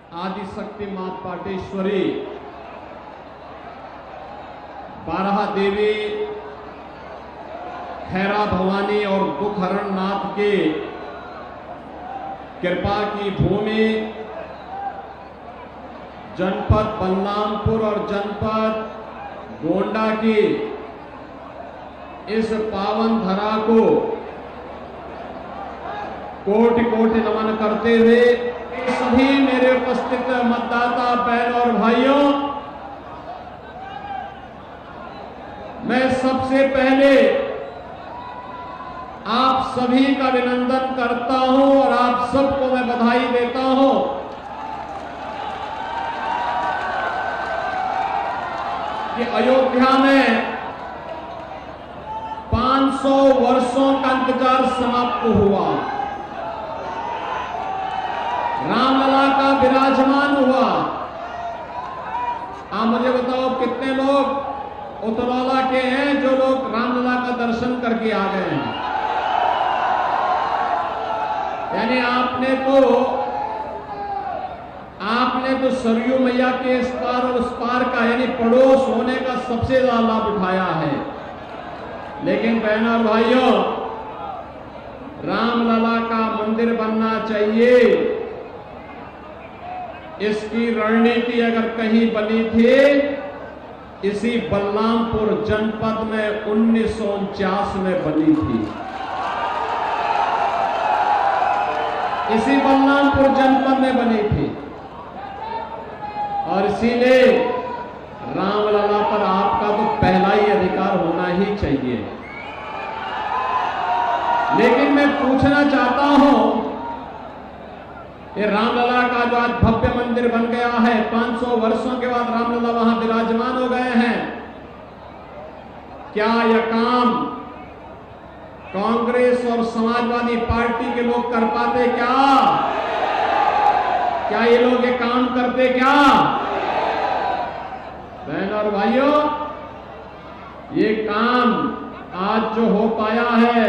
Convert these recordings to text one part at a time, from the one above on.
आदिशक्ति मां पाटेश्वरी, बारह देवी, खैरा भवानी और दुखहरण नाथ के कृपा की भूमि जनपद बलरामपुर और जनपद गोंडा की इस पावन धरा को कोटि कोटि नमन करते हुए सभी मेरे उपस्थित मतदाता बहन और भाइयों, मैं सबसे पहले आप सभी का अभिनंदन करता हूं और आप सबको मैं बधाई देता हूं कि अयोध्या में 500 वर्षों का इंतजार समाप्त हुआ, रामलला का विराजमान हुआ। आप मुझे बताओ कितने लोग उतरौला के हैं जो लोग रामलला का दर्शन करके आ गए हैं? यानी आपने तो सरयू मैया के इस पार और उस पार का यानी पड़ोस होने का सबसे ज्यादा लाभ उठाया है। लेकिन बहनों और भाइयों, रामलला का मंदिर बनना चाहिए, इसकी रणनीति अगर कहीं बनी थी इसी बलरामपुर जनपद में 1949 में बनी थी। इसी बलरामपुर जनपद में बनी थी और इसीलिए रामलला पर आपका तो पहला ही अधिकार होना ही चाहिए। लेकिन मैं पूछना चाहता हूं कि रामलला का जो आज भव्य मंदिर बन गया है, 500 वर्षों के बाद रामलला वहां विराजमान हो गए हैं, क्या यह काम कांग्रेस और समाजवादी पार्टी के लोग कर पाते? क्या ये लोग ये काम करते? क्या बहन और भाइयों, ये काम आज जो हो पाया है,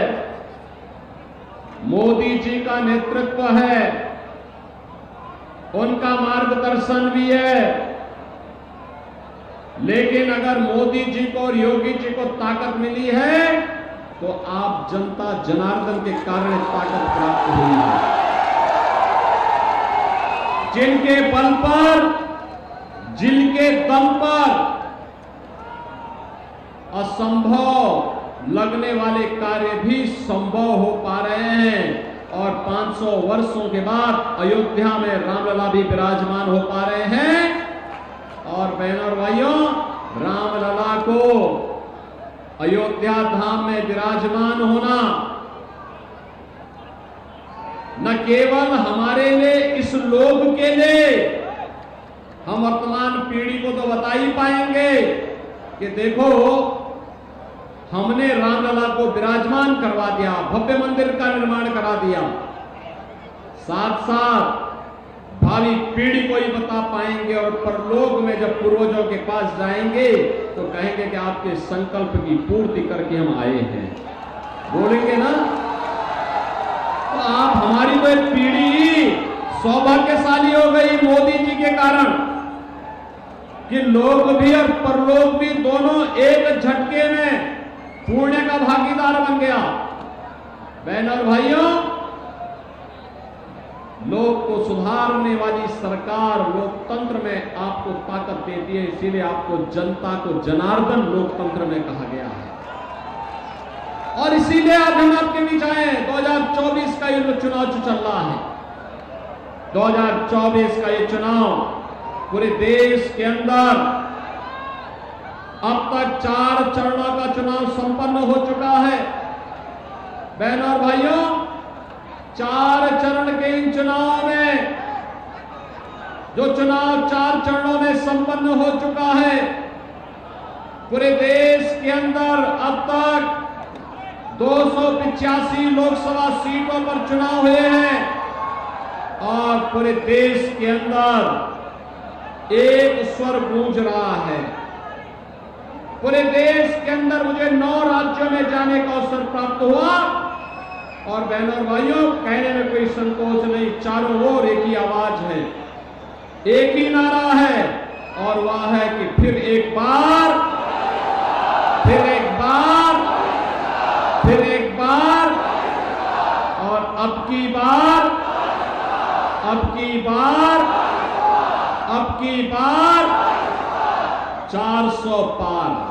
मोदी जी का नेतृत्व है, उनका मार्गदर्शन भी है। लेकिन अगर मोदी जी को और योगी जी को ताकत मिली है तो आप जनता जनार्दन के कारण ताकत प्राप्त हुई है। जिनके बल पर, जिनके दम पर असंभव लगने वाले कार्य भी संभव हो पा रहे हैं और 500 वर्षों के बाद अयोध्या में रामलला भी विराजमान हो पा रहे हैं। और बहनों और भाइयों, रामलला को अयोध्या धाम में विराजमान होना न केवल हमारे लिए, इस लोग के लिए, हम वर्तमान पीढ़ी को तो बता ही पाएंगे कि देखो हमने रामलला को विराजमान करवा दिया, भव्य मंदिर का निर्माण करा दिया। साथ साथ भावी पीढ़ी को ही बता पाएंगे और परलोक में जब पूर्वजों के पास जाएंगे तो कहेंगे कि आपके संकल्प की पूर्ति करके हम आए हैं, बोलेंगे ना। तो आप, हमारी तो एक पीढ़ी सौभाग्यशाली हो गई मोदी जी के कारण कि लोग भी और परलोक भी दोनों एक झटके में पुण्य का भागीदार बन गया। बहनों और भाइयों, लोक को सुधारने वाली सरकार लोकतंत्र में आपको ताकत देती है, इसीलिए आपको जनता को जनार्दन लोकतंत्र में कहा गया है। और इसीलिए आज हम आपके बीच आए हैं। 2024 का ये चुनाव जो चल रहा है, 2024 का ये चुनाव पूरे देश के अंदर अब तक 4 चरणों का चुनाव संपन्न हो चुका है। बहनों और भाइयों, 4 चरण के इन चुनाव में, जो चुनाव 4 चरणों में संपन्न हो चुका है, पूरे देश के अंदर अब तक 285 लोकसभा सीटों पर चुनाव हुए हैं और पूरे देश के अंदर एक स्वर गूंज रहा है। पूरे देश के अंदर मुझे 9 राज्यों में जाने का अवसर प्राप्त हुआ और बहनों और भाइयों, कहने में कोई संकोच नहीं, चारों ओर एक ही आवाज है एक ही नारा है, और वह है कि फिर एक बार, फिर एक बार, फिर एक बार, और अब की बार, अब की बार, अब की बार 400 पार।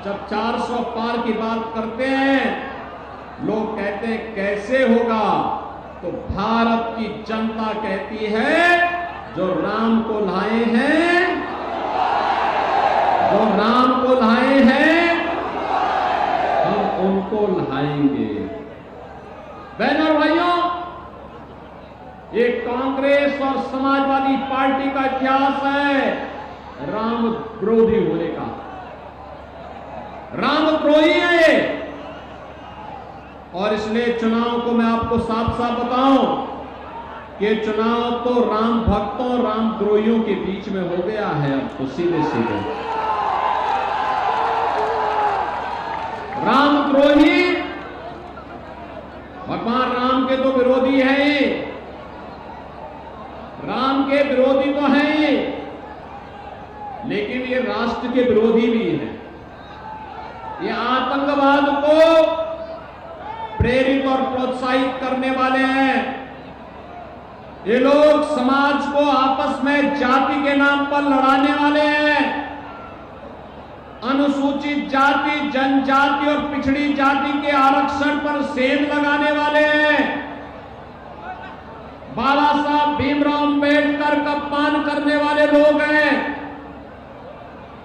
जब 400 पार की बात करते हैं, लोग कहते हैं कैसे होगा, तो भारत की जनता कहती है जो राम को लाए हैं, जो राम को लाए हैं, हम उनको लाएंगे। बहनों और भाइयों, ये कांग्रेस और समाजवादी पार्टी का इतिहास है राम विरोधी होने का। रामद्रोही है ये, और इसलिए चुनाव को मैं आपको साफ साफ बताऊं कि चुनाव तो राम भक्तों, रामद्रोहियों के बीच में हो गया है। अब तो सीधे सीधे रामद्रोही भगवान राम के तो विरोधी हैं ही, राम के विरोधी तो हैं ही, लेकिन ये राष्ट्र के विरोधी भी हैं। ये आतंकवाद को प्रेरित और प्रोत्साहित करने वाले हैं। ये लोग समाज को आपस में जाति के नाम पर लड़ाने वाले हैं। अनुसूचित जाति, जनजाति और पिछड़ी जाति के आरक्षण पर सेंध लगाने वाले हैं। बाबा साहब भीमराव अंबेडकर का अपमान करने वाले लोग हैं।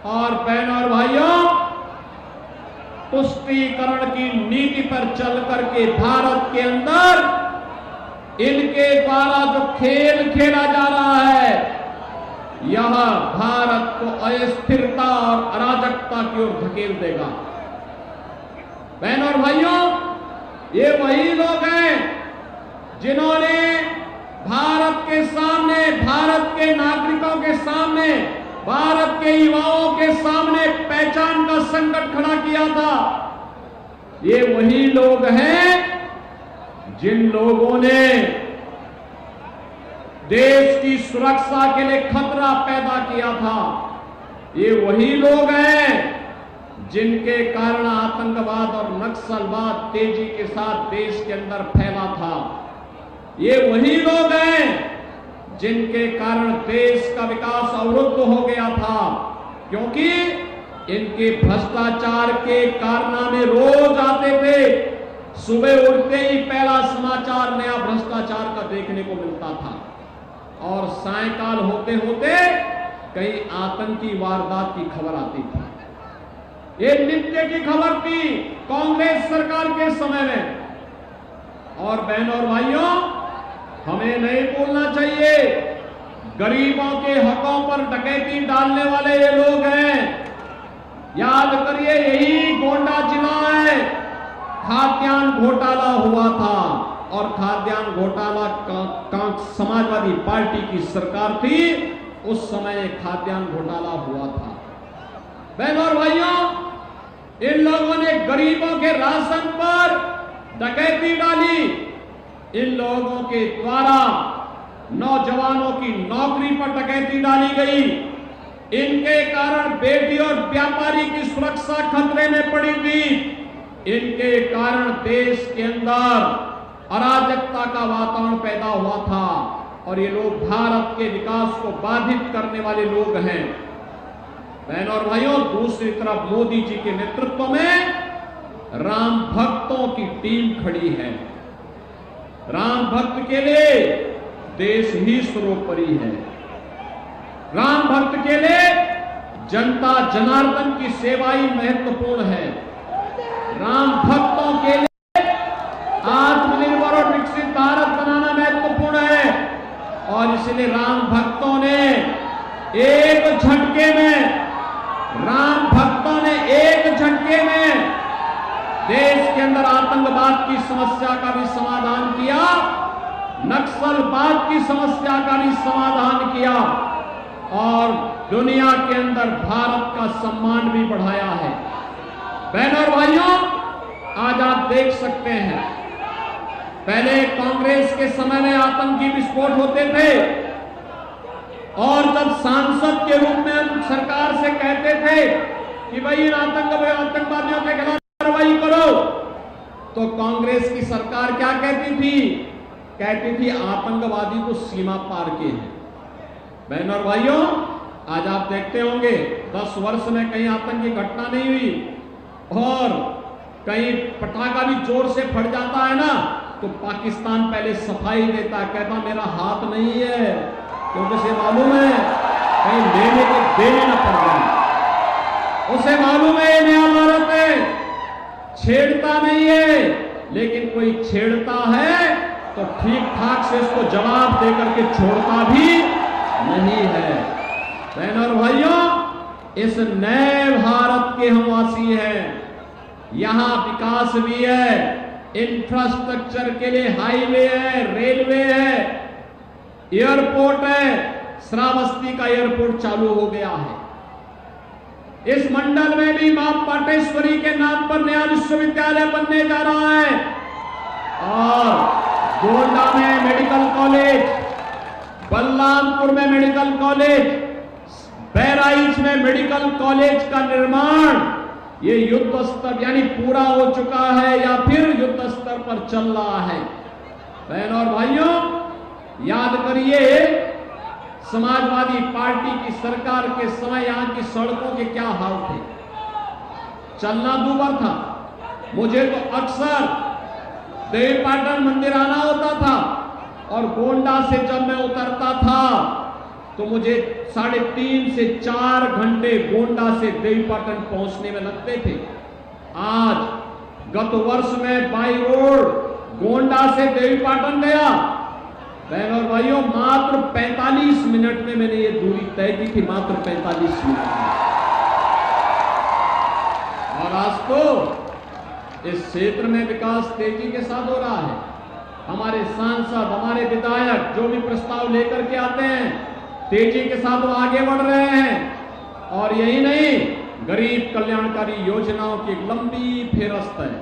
और बहनों और भाइयों, तुष्टीकरण की नीति पर चल करके भारत के अंदर इनके द्वारा जो खेल खेला जा रहा है, यह भारत को अस्थिरता और अराजकता की ओर धकेल देगा। बहनों और भाइयों, ये वही लोग हैं जिन्होंने भारत के सामने, भारत के नागरिकों के सामने, भारत के युवाओं के सामने पहचान का संकट खड़ा किया था। ये वही लोग हैं जिन लोगों ने देश की सुरक्षा के लिए खतरा पैदा किया था। ये वही लोग हैं जिनके कारण आतंकवाद और नक्सलवाद तेजी के साथ देश के अंदर फैला था। ये वही लोग हैं जिनके कारण देश का विकास अवरुद्ध हो गया था, क्योंकि इनके भ्रष्टाचार के कारनामे रोज आते थे। सुबह उठते ही पहला समाचार नया भ्रष्टाचार का देखने को मिलता था, और सायंकाल होते होते कई आतंकी वारदात की खबर आती थी। ये नित्य की खबर थी कांग्रेस सरकार के समय में। और बहनों और भाइयों, हमें नहीं भूलना चाहिए, गरीबों के हकों पर डकैती डालने वाले ये लोग हैं। याद करिए, यही गोंडा जिला है, खाद्यान्न घोटाला हुआ था, और खाद्यान्न घोटाला का समाजवादी पार्टी की सरकार थी, उस समय खाद्यान्न घोटाला हुआ था। बहनों और भाइयों, इन लोगों ने गरीबों के राशन पर डकैती डाली। इन लोगों के द्वारा नौजवानों की नौकरी पर डकैती डाली गई। इनके कारण बेटी और व्यापारी की सुरक्षा खतरे में पड़ी थी। इनके कारण देश के अंदर अराजकता का वातावरण पैदा हुआ था, और ये लोग भारत के विकास को बाधित करने वाले लोग हैं। बहनों और भाइयों, दूसरी तरफ मोदी जी के नेतृत्व में राम भक्तों की टीम खड़ी है। राम भक्त के लिए देश ही सर्वोपरि है। राम भक्त के लिए जनता जनार्दन की सेवा ही महत्वपूर्ण है। राम भक्तों के लिए आत्मनिर्भर और विकसित भारत बनाना महत्वपूर्ण है, और इसलिए राम भक्तों ने एक झटके में, देश के अंदर आतंकवाद की समस्या का भी समाधान किया, नक्सलवाद की समस्या का भी समाधान किया, और दुनिया के अंदर भारत का सम्मान भी बढ़ाया है। बहनों और भाइयों, आज आप देख सकते हैं, पहले कांग्रेस के समय में आतंकी विस्फोट होते थे, और जब सांसद के रूप में हम सरकार से कहते थे कि भाई इन आतंकवादियों के खिलाफ कार्रवाई करो, तो कांग्रेस की सरकार क्या कहती थी? कहती थी आतंकवादी तो सीमा पार के हैं। बहनों और भाइयों, आज आप देखते होंगे 10 वर्ष में कहीं आतंकी घटना नहीं हुई और कहीं पटाखा भी जोर से फट जाता है ना, तो पाकिस्तान पहले सफाई देता, कहता मेरा हाथ नहीं है, क्योंकि उसे मालूम है कहीं लेने के देने न पड़ जाए। उसे मालूम है ये नया भारत है, छेड़ता नहीं है, लेकिन कोई छेड़ता है तो ठीक ठाक से इसको जवाब देकर के छोड़ता भी नहीं है। बहनों और भाइयों, इस नए भारत के हम वासी हैं। यहां विकास भी है, इंफ्रास्ट्रक्चर के लिए हाईवे है, रेलवे है, एयरपोर्ट है, श्रावस्ती का एयरपोर्ट चालू हो गया है। इस मंडल में भी मां पाटेश्वरी के नाम पर नया विश्वविद्यालय बनने जा रहा है और गोंडा में मेडिकल कॉलेज, बलरामपुर में मेडिकल कॉलेज, बहराइच में मेडिकल कॉलेज का निर्माण ये युद्ध स्तर यानी पूरा हो चुका है या फिर युद्ध स्तर पर चल रहा है। बहनों और भाइयों, याद करिए समाजवादी पार्टी की सरकार के समय यहां की सड़कों के क्या हाल थे। चलना दूभर था। मुझे तो अक्सर देवीपाटन मंदिर आना होता था और गोंडा से जब मैं उतरता था तो मुझे 3.5 से 4 घंटे गोंडा से देवीपाटन पहुंचने में लगते थे। आज गत वर्ष में बाई रोड गोंडा से देवीपाटन गया। बहनों और भाइयों, मात्र 45 मिनट में मैंने ये दूरी तय की थी, मात्र 45 मिनट में। और आज तो इस क्षेत्र में विकास तेजी के साथ हो रहा है। हमारे सांसद, हमारे विधायक जो भी प्रस्ताव लेकर के आते हैं, तेजी के साथ वो आगे बढ़ रहे हैं। और यही नहीं, गरीब कल्याणकारी योजनाओं की लंबी फेहरिस्त है।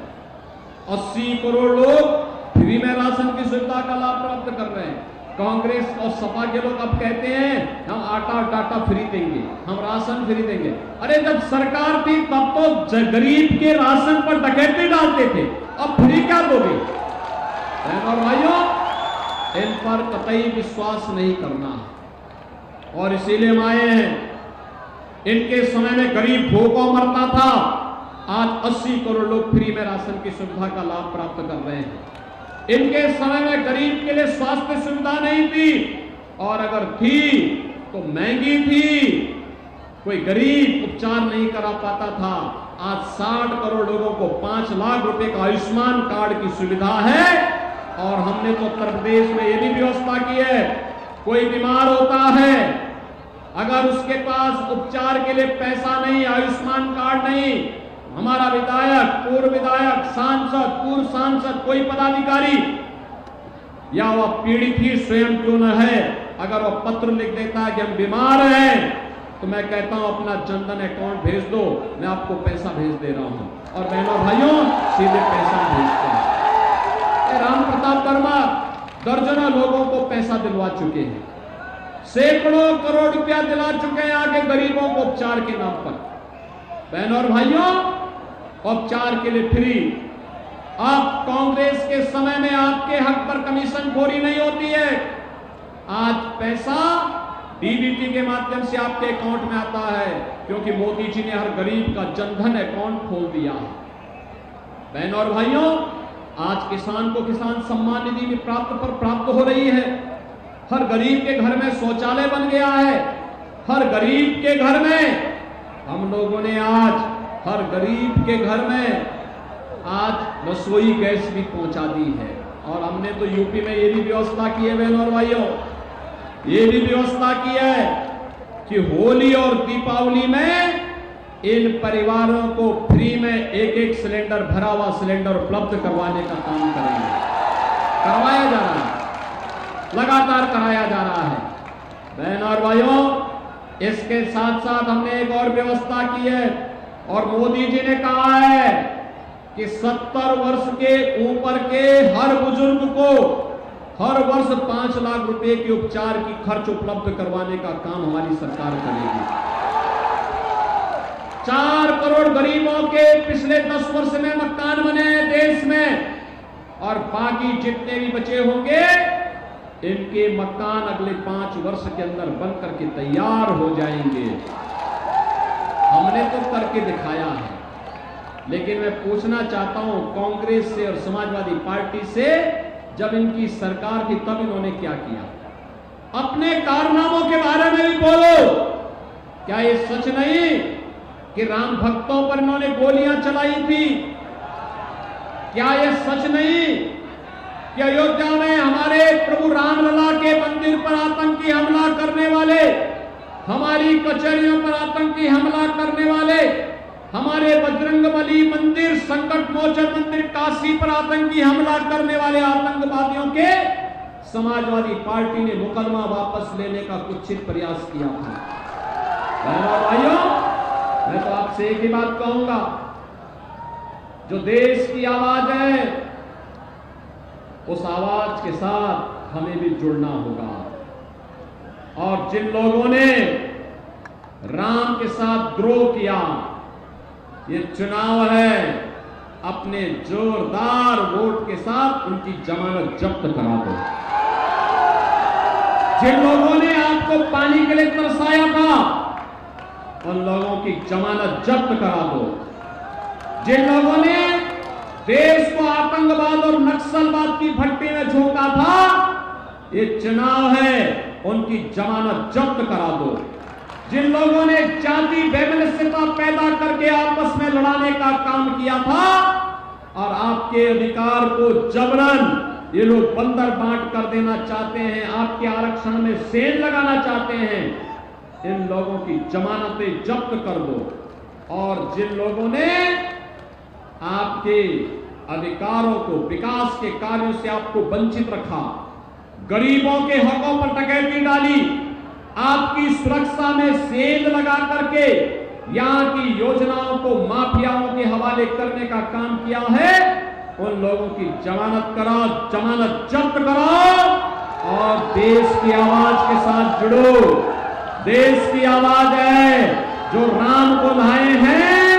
80 करोड़ लोग फ्री में राशन की सुविधा का लाभ प्राप्त कर रहे हैं। कांग्रेस और सपा के लोग अब कहते हैं हम आटा और डाटा फ्री देंगे, हम राशन फ्री देंगे। अरे जब सरकार थी तब तो गरीब के राशन पर डकैती डालते थे, अब फ्री क्या दोगे? और भाइयों, इन पर कतई विश्वास नहीं करना और इसीलिए हम आए हैं। इनके समय में गरीब भूखों मरता था, आज 80 करोड़ लोग फ्री में राशन की सुविधा का लाभ प्राप्त कर रहे हैं। इनके समय में गरीब के लिए स्वास्थ्य सुविधा नहीं थी और अगर थी तो महंगी थी, कोई गरीब उपचार नहीं करा पाता था। आज 60 करोड़ लोगों को 5 लाख रुपए का आयुष्मान कार्ड की सुविधा है और हमने तो उत्तर प्रदेश में ये भी व्यवस्था की है, कोई बीमार होता है, अगर उसके पास उपचार के लिए पैसा नहीं, आयुष्मान कार्ड नहीं, हमारा विधायक, पूर्व विधायक, सांसद, पूर्व सांसद, कोई पदाधिकारी या वह पीड़ित ही स्वयं क्यों न है, अगर वह पत्र लिख देता है कि हम बीमार हैं, तो मैं कहता हूं अपना जनधन अकाउंट भेज दो, मैं आपको पैसा भेज दे रहा हूं। और बहनों भाइयों, सीधे पैसा भेजते हैं। राम प्रताप वर्मा दर्जनों लोगों को पैसा दिलवा चुके हैं, सैकड़ों करोड़ रुपया दिला चुके हैं आगे गरीबों को उपचार के नाम पर। बहनों और भाइयों, उपचार के लिए फ्री। अब कांग्रेस के समय में आपके हक पर कमीशन खोरी नहीं होती है, आज पैसा डीबीटी के माध्यम से आपके अकाउंट में आता है, क्योंकि मोदी जी ने हर गरीब का जनधन अकाउंट खोल दिया है। बहनों और भाइयों, आज किसान को किसान सम्मान निधि भी प्राप्त हो रही है। हर गरीब के घर में शौचालय बन गया है। हर गरीब के घर में हम लोगों ने आज हर गरीब के घर में आज रसोई गैस भी पहुंचा दी है। और हमने तो यूपी में ये भी व्यवस्था की है बहनों और भाइयों, ये भी व्यवस्था की है कि होली और दीपावली में इन परिवारों को फ्री में एक सिलेंडर, भरा हुआ सिलेंडर उपलब्ध करवाने का काम करेंगे। करवाया जा रहा है, लगातार कराया जा रहा है। बहनों और भाइयों, इसके साथ साथ हमने एक और व्यवस्था की है और मोदी जी ने कहा है कि 70 वर्ष के ऊपर के हर बुजुर्ग को हर वर्ष 5 लाख रुपए के उपचार की खर्च उपलब्ध करवाने का काम हमारी सरकार करेगी। 4 करोड़ गरीबों के पिछले 10 वर्ष में मकान बने हैं देश में, और बाकी जितने भी बचे होंगे इनके मकान अगले 5 वर्ष के अंदर बन करके तैयार हो जाएंगे। हमने तो करके दिखाया है, लेकिन मैं पूछना चाहता हूं कांग्रेस से और समाजवादी पार्टी से, जब इनकी सरकार थी तब इन्होंने क्या किया? अपने कारनामों के बारे में भी बोलो। क्या ये सच नहीं कि राम भक्तों पर इन्होंने गोलियां चलाई थी? क्या ये सच नहीं कि अयोध्या में हमारे प्रभु रामलला के मंदिर पर आतंकी हमला करने वाले, हमारी कचहरियों पर आतंकी हमला करने वाले, हमारे बजरंगबली मंदिर, संकट मोचन मंदिर काशी पर आतंकी हमला करने वाले आतंकवादियों के समाजवादी पार्टी ने मुकदमा वापस लेने का कुत्सित प्रयास किया था? भाइयों, मैं तो आपसे एक ही बात कहूंगा, जो देश की आवाज है उस आवाज के साथ हमें भी जुड़ना होगा। और जिन लोगों ने राम के साथ द्रोह किया, ये चुनाव है, अपने जोरदार वोट के साथ उनकी जमानत जब्त करा दो। जिन लोगों ने आपको पानी के लिए तरसाया था, उन लोगों की जमानत जब्त करा दो। जिन लोगों ने देश को आतंकवाद और नक्सलवाद की भट्टी में झोंका था, ये चुनाव है, उनकी जमानत जब्त करा दो। जिन लोगों ने जाति वैमनस्यता पैदा करके आपस में लड़ाने का काम किया था और आपके अधिकार को जबरन ये लोग बंदर बांट कर देना चाहते हैं, आपके आरक्षण में सेल लगाना चाहते हैं, इन लोगों की जमानतें जब्त कर दो। और जिन लोगों ने आपके अधिकारों को, विकास के कार्यों से आपको वंचित रखा, गरीबों के हकों पर डकैती डाली, आपकी सुरक्षा में सेंध लगा करके यहां की योजनाओं को माफियाओं के हवाले करने का काम किया है, उन लोगों की जमानत कराओ, जमानत जब्त कराओ और देश की आवाज के साथ जुड़ो। देश की आवाज है जो राम को लाए हैं,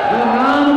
जो राम